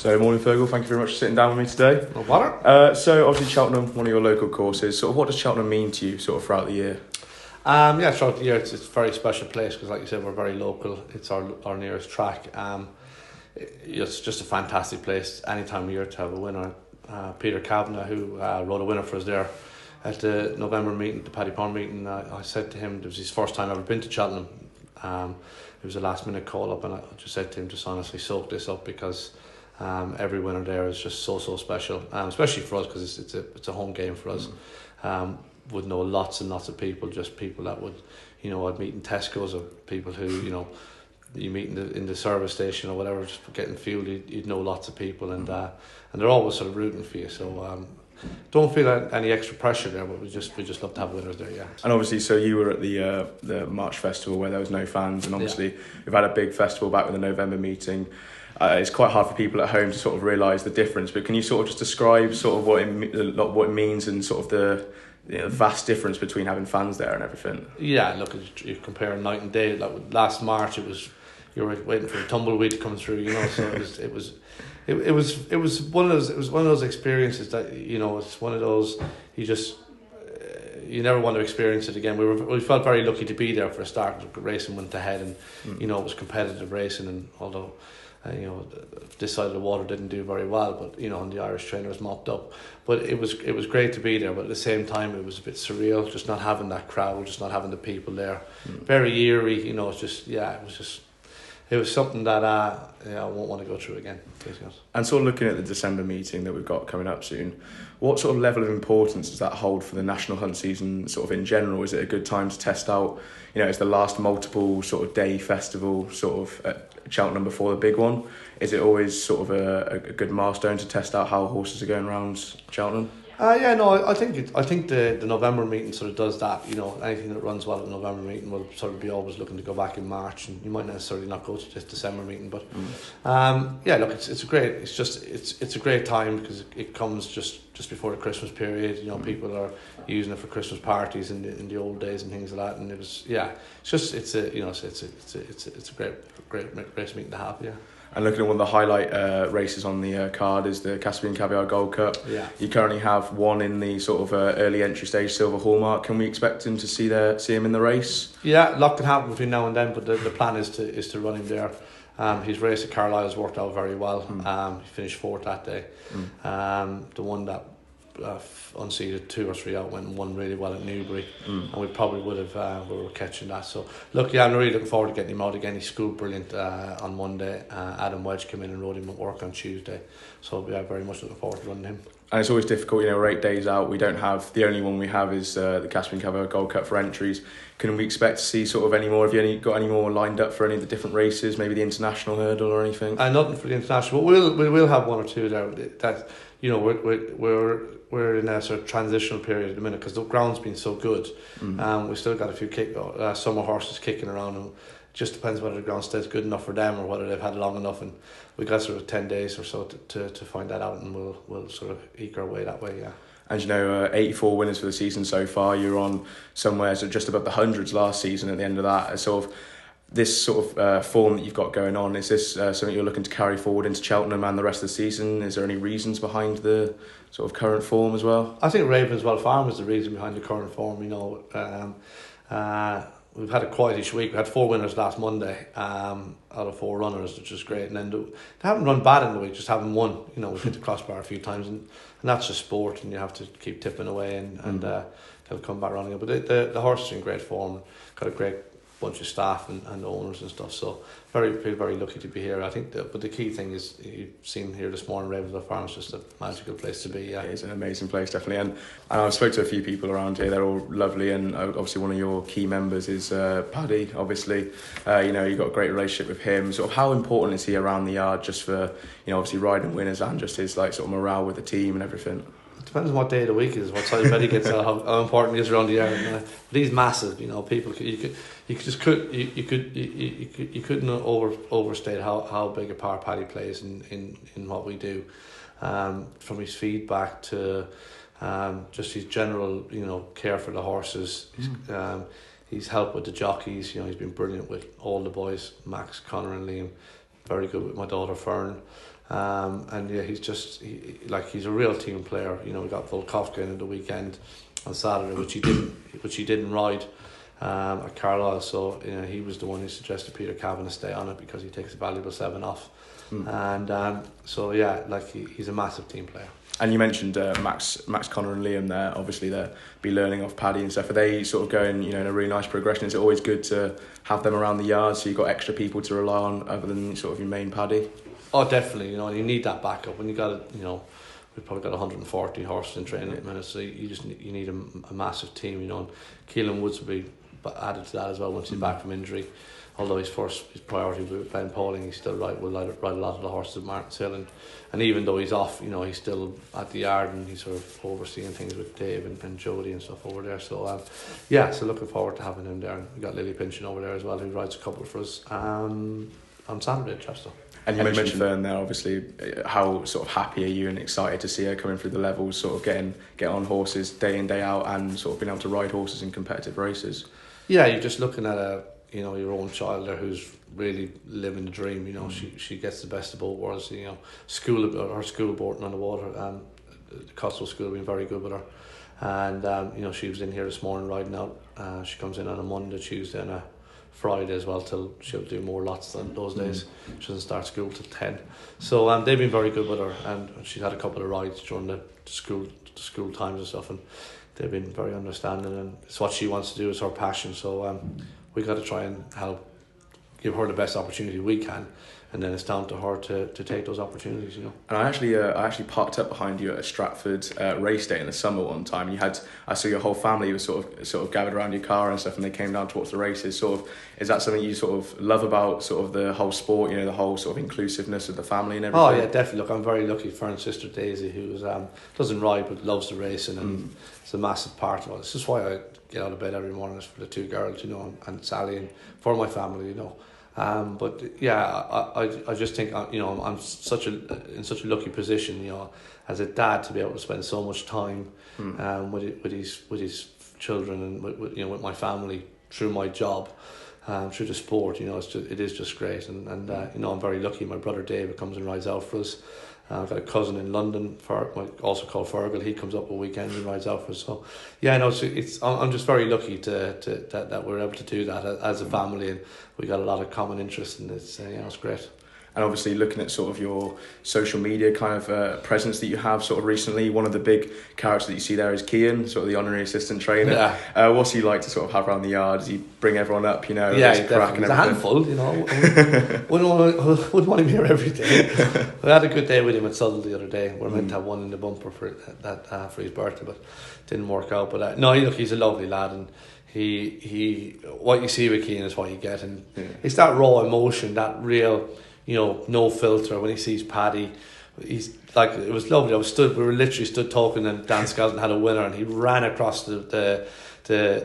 So, morning, Fergal. Thank you very much for sitting down with me today. No bother. So, obviously, Cheltenham, one of your local courses. Sort of, what does Cheltenham mean to you, sort of, throughout the year? Throughout the year, it's a very special place because, like you said, we're very local. It's our nearest track. It's just a fantastic place any time of year to have a winner. Peter Kavanagh, who wrote a winner for us there at the November meeting, the Paddy Pond meeting, I said to him, it was his first time ever been to Cheltenham. It was a last minute call up, and I just said to him, just honestly soak this up, because every winner there is just so special, especially for us because it's a home game for us. Would know lots and lots of people, just people that would, I'd meet in Tesco's, or people who, you meet in the service station or whatever, just getting fuel. You'd know lots of people, and they're always sort of rooting for you. So don't feel any extra pressure there, but we just love to have winners there, yeah. And obviously, so you were at the March Festival where there was no fans, and obviously we've had a big festival back with the November meeting. It's quite hard for people at home to sort of realise the difference, but can you sort of just describe sort of what it means, and sort of the vast difference between having fans there and everything? Yeah, look, you compare night and day. Like last March, you were waiting for a tumbleweed to come through, so it was one of those experiences that, it's one of those you never want to experience it again. We felt very lucky to be there for a start. Racing went ahead, and it was competitive racing, and although this side of the water didn't do very well, but and the Irish trainers mopped up. But it was great to be there. But at the same time, it was a bit surreal, just not having that crowd, just not having the people there. Very eerie, it was something that I won't want to go through again. And sort of looking at the December meeting that we've got coming up soon, what sort of level of importance does that hold for the national hunt season sort of in general? Is it a good time to test out, it's the last multiple sort of day festival sort of at Cheltenham before the big one? Is it always sort of a good milestone to test out how horses are going around Cheltenham? I think the November meeting sort of does that. Anything that runs well at the November meeting will sort of be always looking to go back in March, and you might necessarily not go to this December meeting. But it's a great time because it comes just before the Christmas period. People are using it for Christmas parties in the old days and things like that. And it's a great race meeting to have. Yeah. And looking at one of the highlight races on the card is the Caspian Caviar Gold Cup. Yeah. You currently have one in the sort of early entry stage, Silver Hallmark. Can we expect him to see him in the race? Yeah, a lot can happen between now and then, but the plan is to run him there. His race at Carlisle's worked out very well. He finished fourth that day. The one that unseeded 2 or 3 out went and won really well at Newbury, and we probably would have we were catching that. So look, I'm really looking forward to getting him out again. He schooled brilliant on Monday. Adam Wedge came in and rode him at work on Tuesday, so very much looking forward to running him. And it's always difficult, we're 8 days out. We don't have, the only one we have is the Caspian Caviar Gold Cup for entries. Can we expect to see sort of any more? Have you got any more lined up for any of the different races, maybe the international hurdle or anything? Nothing for the international, but we'll have 1 or 2 there. That we're in a sort of transitional period at the minute because the ground's been so good. We've still got a few summer horses kicking around, and it just depends whether the ground stays good enough for them or whether they've had long enough. And we've got sort of 10 days or so to find that out, and we'll sort of eke our way that way. Yeah. And 84 winners for the season so far. You're on somewhere just above the hundreds last season. At the end of that, sort of this sort of form that you've got going on, is this something you're looking to carry forward into Cheltenham and the rest of the season? Is there any reasons behind the sort of current form as well? I think Ravenswell Farm is the reason behind the current form. We've had a quietish week. We had 4 winners last Monday out of 4 runners, which is great. And then they haven't run bad in the week, just haven't won. We've hit the crossbar a few times, and that's just sport, and you have to keep tipping away, and they'll come back running. But the horse is in great form, got a great bunch of staff and owners and stuff, so feel very lucky to be here. I think but the key thing is, you've seen here this morning, Ravenswell Farm is just a magical place to be. Yeah, it is an amazing place, definitely. And I've spoke to a few people around here. They're all lovely, and obviously one of your key members is Paddy. Obviously, you've got a great relationship with him. Sort of how important is he around the yard, just for obviously riding winners, and just his sort of morale with the team and everything? It depends on what day of the week it is, what side of bed he gets out, how important he is around the yard. But he's massive, people. You couldn't overstate how big a part Paddy plays in what we do. From his feedback to just his general care for the horses. He's helped with the jockeys. He's been brilliant with all the boys, Max, Connor and Liam. Very good with my daughter Fern. And yeah, he's a real team player. You know, we got Volkovka in the weekend on Saturday, which he didn't ride at Carlisle. So you know, he was the one who suggested Peter Kavanagh stay on it because he takes a valuable 7 off. And so yeah, like he's a massive team player. And you mentioned Max, Connor and Liam there. Obviously, they'll be learning off Paddy and stuff. Are they sort of going, you know, in a really nice progression? Is it always good to have them around the yard so you've got extra people to rely on other than sort of your main Paddy? Oh, definitely. You know, you need that backup. When you got, you know, we've probably got 140 horses in training at the minute, so you need a massive team. You know, and Keelan Woods will be added to that as well once he's back from injury. Although his priority with Ben Pauling, he's still ride a lot of the horses at Martin's Hill, and even though he's off, you know, he's still at the yard and he's sort of overseeing things with Dave and Jody and stuff over there. So so looking forward to having him there. And we got Lily Pinchin over there as well, who rides a couple for us on Saturday at Chester. And you mentioned Fern there, obviously. How sort of happy are you and excited to see her coming through the levels, sort of get on horses day in, day out, and sort of being able to ride horses in competitive races? Yeah, you're just looking at your own child there who's really living the dream. You know, she gets the best of both worlds. You know, her school boarding on the water, the Cotswold School have been very good with her, and you know, she was in here this morning riding out. She comes in on a Monday, Tuesday, and a Friday as well, till she'll do more lots than those days. She doesn't start school till 10. So they've been very good with her, and she's had a couple of rides during the school times and stuff, and they've been very understanding, and it's what she wants to do, it's her passion. So we got to try and help give her the best opportunity we can, and then it's down to her to take those opportunities, you know. And I actually parked up behind you at a Stratford race day in the summer one time. I saw your whole family was sort of gathered around your car and stuff, and they came down to watch the races. Sort of, is that something you sort of love about sort of the whole sport? You know, the whole sort of inclusiveness of the family and everything. Oh yeah, definitely. Look, I'm very lucky. Fern's sister Daisy, who doesn't ride but loves the racing, and it's a massive part of it. This is why I get out of bed every morning, is for the 2 girls, you know, and Sally, and for my family, you know. But yeah, I just think, you know, I'm in such a lucky position, you know, as a dad, to be able to spend so much time with his children and with my family through my job, through the sport. You know, it is just great, and you know, I'm very lucky. My brother David comes and rides out for us. I've got a cousin in London, also called Fergal. He comes up a weekend and rides out for us. So, yeah, no, I'm just very lucky that we're able to do that as a family, and we got a lot of common interests, and it's it's great. And obviously, looking at sort of your social media kind of presence that you have sort of recently, one of the big characters that you see there is Kian, sort of the honorary assistant trainer. Yeah. What's he like to sort of have around the yard? Does he bring everyone up, you know? Yeah, definitely. It's a handful, you know. Wouldn't want him here every day. We had a good day with him at Southall the other day. We're meant to have one in the bumper for his birthday, but didn't work out. But no, look, he's a lovely lad, and he what you see with Kian is what you get, and it's that raw emotion, that real, you know, no filter. When he sees Paddy, he's like, it was lovely. We were literally stood talking, and Dan Skelton had a winner, and he ran across the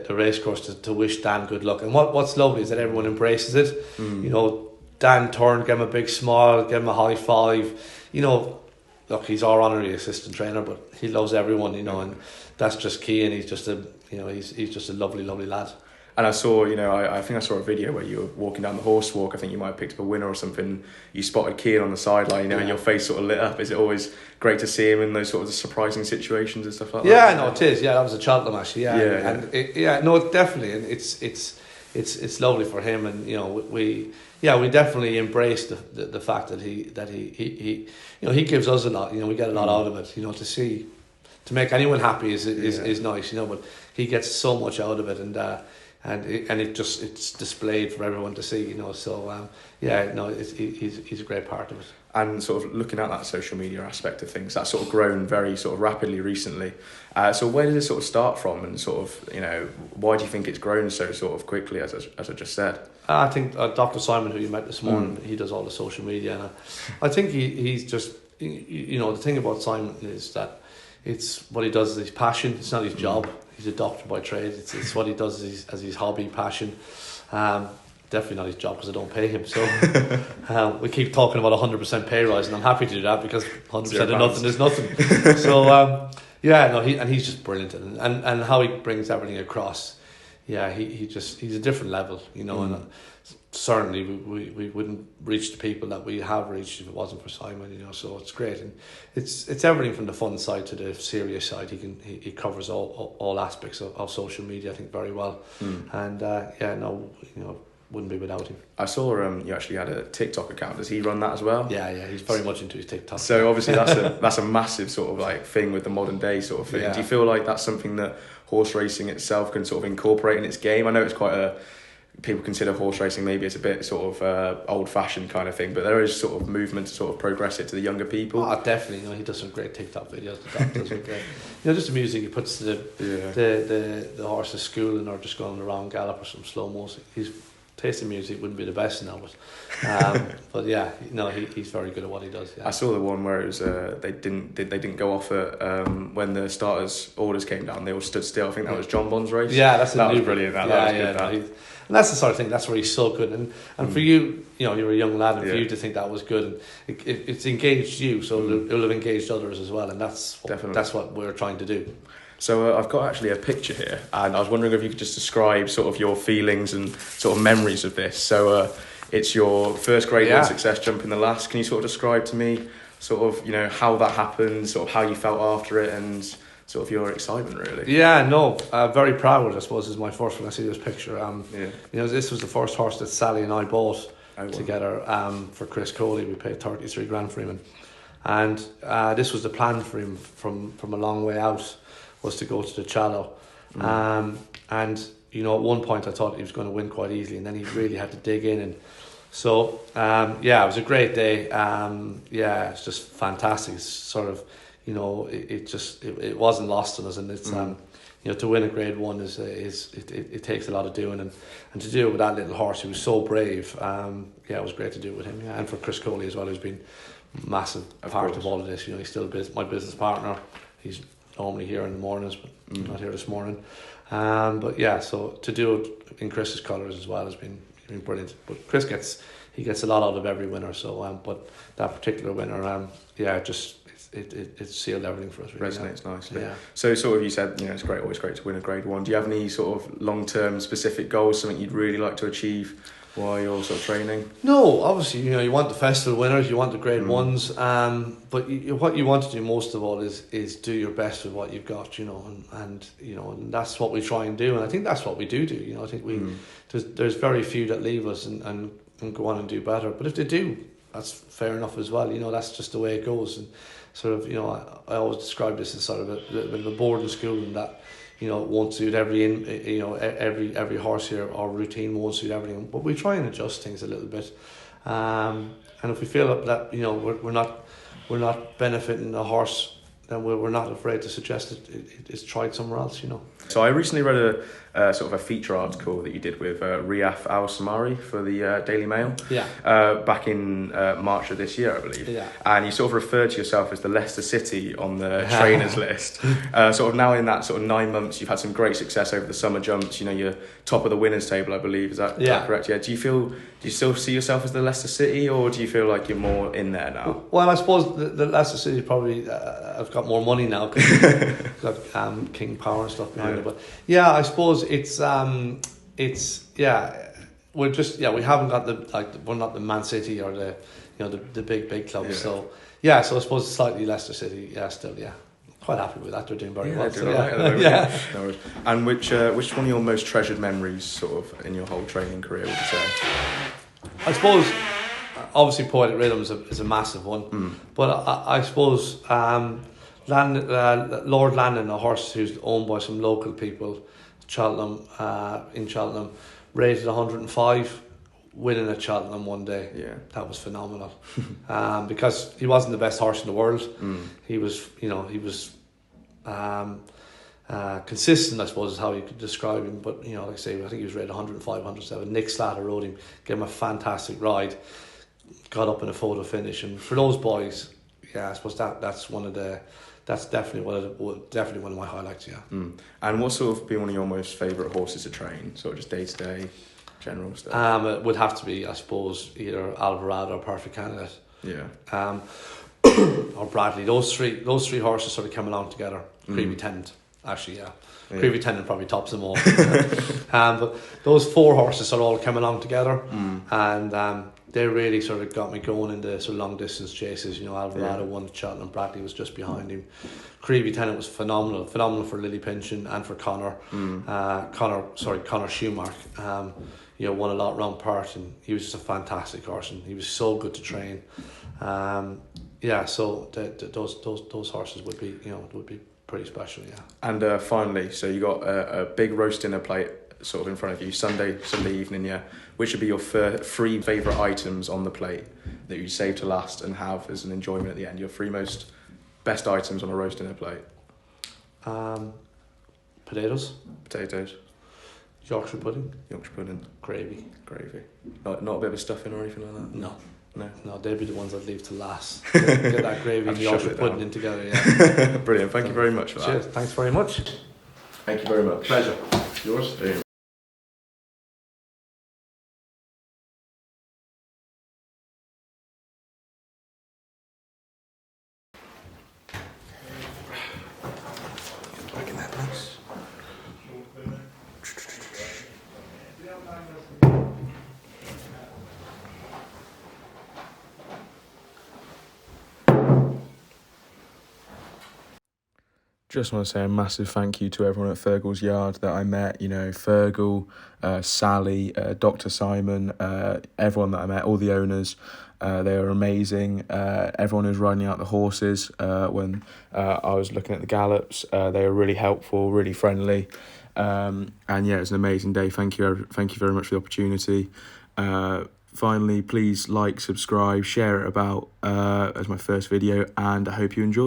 race course to wish Dan good luck. And what's lovely is that everyone embraces it. You know, Dan turned, gave him a big smile, gave him a high five. You know, look, he's our honorary assistant trainer, but he loves everyone, you know, and that's just key. And he's just he's just a lovely, lovely lad. And I saw, you know, I think I saw a video where you were walking down the horse walk. I think you might have picked up a winner or something. You spotted Kian on the sideline, you know, and your face sort of lit up. Is it always great to see him in those sort of surprising situations and stuff like that? Yeah, no, it is. Yeah, that was a Cheltenham actually. Yeah, no, definitely, and it's lovely for him, and you know, we definitely embrace the fact that he you know, he gives us a lot. You know, we get a lot out of it. You know, to make anyone happy is nice. You know, but he gets so much out of it, and it's displayed for everyone to see, you know. So he's a great part of it. And sort of looking at that social media aspect of things, that's sort of grown very sort of rapidly recently. So where did it sort of start from, and sort of, you know, why do you think it's grown so sort of quickly, as I just said? I think Dr. Simon, who you met this morning, he does all the social media, and I think he's just, you know, the thing about Simon is that it's what he does is his passion. It's not his job. He's a doctor by trade. It's what he does as his hobby, passion. Definitely not his job, because I don't pay him. So we keep talking about 100% pay rise, and I'm happy to do that, because 100% of nothing is nothing. So he's just brilliant, and how he brings everything across. Yeah, he's a different level, you know. And certainly we wouldn't reach the people that we have reached if it wasn't for Simon, you know. So it's great, and it's everything from the fun side to the serious side. He covers all aspects of social media, I think, very well. And wouldn't be without him. I saw you actually had a TikTok account. Does he run that as well? Yeah, he's very much into his TikTok. So obviously that's a massive sort of like thing with the modern day sort of thing. Yeah. Do you feel like that's something that horse racing itself can sort of incorporate in its game? I know it's quite people consider horse racing maybe it's a bit sort of old fashioned kind of thing, but there is sort of movement to sort of progress it to the younger people. Oh, definitely. You know, he does some great TikTok videos. Does some great, you know, just the music he puts to the horse's schooling or just going around gallop or some slow mo. His taste in music wouldn't be the best now, but yeah, no, he's very good at what he does. Yeah. I saw the one where it was they didn't go off at when the starters' orders came down. They all stood still. I think that was John Bond's race. Yeah, that was brilliant. That was good. And that's the sort of thing. That's where he's so good. And for you, you know, you're a young lad, and for you to think that was good, and it's engaged you, so it'll have engaged others as well. And that's what we're trying to do. So I've got actually a picture here, and I was wondering if you could just describe sort of your feelings and sort of memories of this. So it's your first grade 1 success jump in the last. Can you sort of describe to me sort of, you know, how that happened, sort of how you felt after it, and sort of your excitement, really? Yeah, no, very proud, I suppose, is my first when I see this picture. You know, this was the first horse that Sally and I bought together for Chris Coley. We paid 33 grand for him, and this was the plan for him from a long way out, was to go to the Challow. And you know, at one point I thought he was going to win quite easily, and then he really had to dig in. And so it was a great day. It's just fantastic. It's sort of, you know, it wasn't lost on us, and it's you know, to win a grade 1 it takes a lot of doing, and to do it with that little horse who was so brave. It was great to do it with him. Yeah, and for Chris Coley as well, who's been a massive part of all of this. You know, he's still my business partner. He's normally here in the mornings, but not here this morning. But yeah, so to do it in Chris's colours as well has been brilliant. But Chris gets a lot out of every winner. So but that particular winner, it sealed everything for us. Really, resonates nicely. Yeah. So sort of, you said, you know, it's always great to win a grade 1. Do you have any sort of long-term specific goals, something you'd really like to achieve while you're sort of training? No, obviously, you know, you want the festival winners, you want the grade 1s, but what you want to do most of all is do your best with what you've got, you know, and you know, and that's what we try and do, and I think that's what we do. You know, I think there's very few that leave us and go on and do better, but if they do, that's fair enough as well. You know, that's just the way it goes. And sort of, you know, I always describe this as sort of a little bit of a boarding school, and that, you know, it won't suit every horse here, or routine won't suit everything, but we try and adjust things a little bit, and if we feel that, you know, we're not benefiting the horse, then we're not afraid to suggest it's tried somewhere else, you know. So I recently read a sort of a feature article that you did with Riaf Al Samari for the Daily Mail. Yeah. Back in March of this year, I believe. Yeah. And you sort of referred to yourself as the Leicester City on the trainers list. Sort of now in that sort of 9 months, you've had some great success over the summer jumps. You know, you're top of the winners table, I believe. Is that correct? Yeah. Do you still see yourself as the Leicester City, or do you feel like you're more in there now? Well, I suppose the Leicester City probably I've got more money now because got King Power and stuff behind it. But yeah, I suppose it's we're just we haven't got we're not the Man City or the, you know, the big clubs. Yeah. So I suppose slightly Leicester City. Yeah, still quite happy with that. They're doing very well. Doing right at the moment. Yeah. No, and which one of your most treasured memories, sort of, in your whole training career, would you say? I suppose obviously Poetic Rhythm is a massive one, but I suppose Lord Landon, a horse who's owned by some local people, Cheltenham, in Cheltenham, rated 105, winning at Cheltenham one day. Yeah, that was phenomenal. Because he wasn't the best horse in the world. He was, you know, consistent, I suppose, is how you could describe him. But, you know, like I say, I think he was rated 105, 107. Nick Slater rode him, gave him a fantastic ride, got up in a photo finish, and for those boys, I suppose that's definitely one of my highlights. Yeah. And what's sort of been one of your most favourite horses to train? Sort of just day to day, general stuff. It would have to be, I suppose, either Alvarado or Perfect Candidate. Yeah. Or Bradley. Those three horses sort of came along together. Creepy Tenant. Actually, yeah. Creevy Tendon probably tops them all. But those 4 horses sort of all came along together, and they really sort of got me going in the sort of long distance chases. You know, Alvarado won at Cheltenham, Bradley was just behind him. Creevy Tennant was phenomenal for Lily Pinchin and for Connor. Connor Schumacher. You know, won a lot round part, and he was just a fantastic horse, and he was so good to train. Yeah, so those horses would be, you know, would be pretty special, yeah. And finally, so you got a big roast dinner plate sort of in front of you Sunday evening, yeah. Which would be your 3 favourite items on the plate that you save to last and have as an enjoyment at the end? Your 3 best items on a roast dinner plate? Potatoes, Yorkshire pudding, gravy. Not a bit of a stuffing or anything like that? No, they'd be the ones I'd leave to last. Get that gravy and the Yorkshire pudding in together, yeah. Brilliant, thank you very much for that. Cheers, thanks very much. Thank you very much. Pleasure. Yours? Back in that place. Just want to say a massive thank you to everyone at Fergal's Yard that I met. You know, Fergal, Sally, Dr. Simon, everyone that I met, all the owners. They were amazing. Everyone who was riding out the horses when I was looking at the gallops, they were really helpful, really friendly. And yeah, it was an amazing day. Thank you very much for the opportunity. Finally, please like, subscribe, share it about as my first video, and I hope you enjoy.